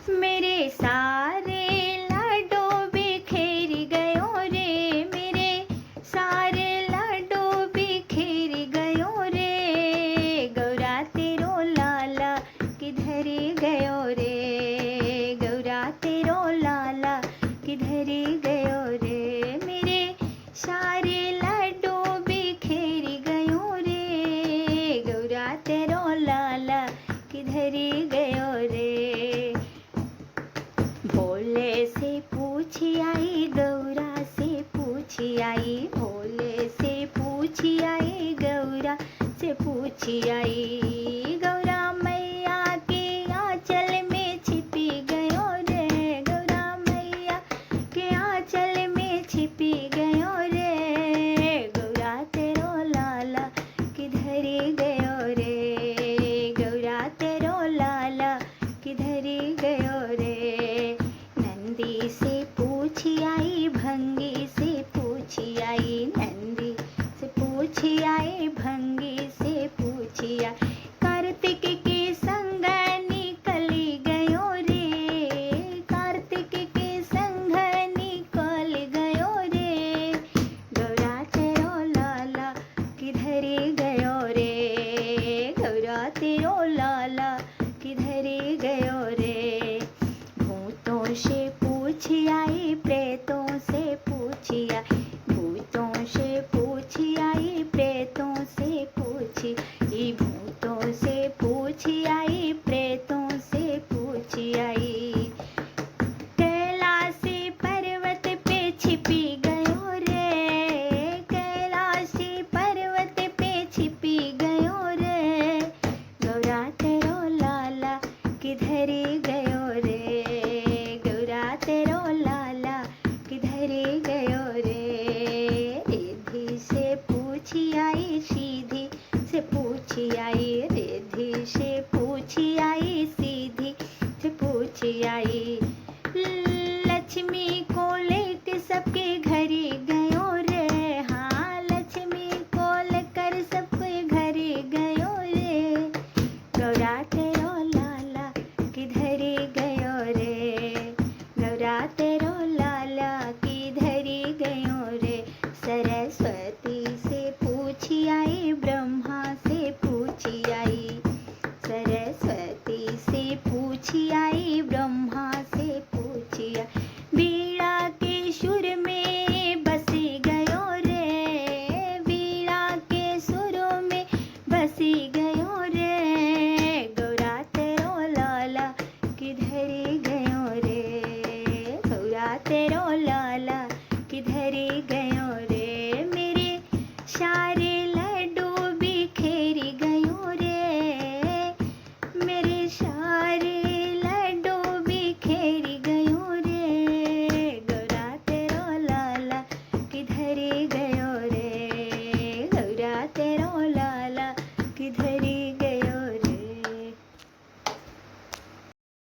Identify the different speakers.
Speaker 1: मेरे सारे लाडो बिखेर गयो रे, मेरे सारे लाडो बिखेर गयो रे। गौरा तेरो लाला किधर गयो रे, गौरा तेरो लाला किधर गयो रे। मेरे सारे लाडो बिखेर गयो रे, गौरा तेरो लाला किधर गयो रे। भोले से पूछी आई, गौरा से पूछी आई, भोले से पूछी आई, गौरा से पूछी आई। गौरा मैया के आंचल में छिपी गयो रे, गौरा मैया के आंचल में छिपी गयो रे। गौरा तेरो लाला किधर गयो रे, गौरा तेरो लाला किधर गयो रे। नंदी से पूछी आई, भंगी से पूछी आई, नंदी से पूछी आई, भंगी से पूछी आई। कार्तिक के संग निकली गयो रे, कार्तिक के संग निकल गयो रे। गौरा तेरो लाला किधर गयो रे, गौरा तेरो लाला किधर गयो रे। भूतों से पूछी आई, प्रेतों से पूछी आई, भूतों से पूछी आई, प्रेतों से पूछी, भूतों से पूछी आई, प्रेतों से पूछी आई। कैलाशी पर्वत पे छिपी गयो रे, कैलाशी पर्वत पे छिपी गयो रे। गौरा तेरो लाला किधर गयो रे, गौरा तेरो लाला किधर गयो रे। रिद्धि से पूछी आई, सीधी से पूछी आई, रिद्धि से पूछी आई, सीधी से पूछी आई। लक्ष्मी को लेके सबके घरे गयो रे, हाँ लक्ष्मी को लेकर सबके घरे गयो रे। गौरा तेरो लाला किधर गयो रे, गौरा तेरो लाला किधर गयो रे। सरस्वती से पूछी आई, ब्रह्मा से पूछी आई, सरस्वती से पूछी आई, ब्रह्मा से पूछी आई। वीणा के सुर में बसी गयो रे, वीणा के सुर में बसी गयो रे। गौरा तेरो लाला किधर गयो रे, गौरा तेरो लाला किधर गयो रे।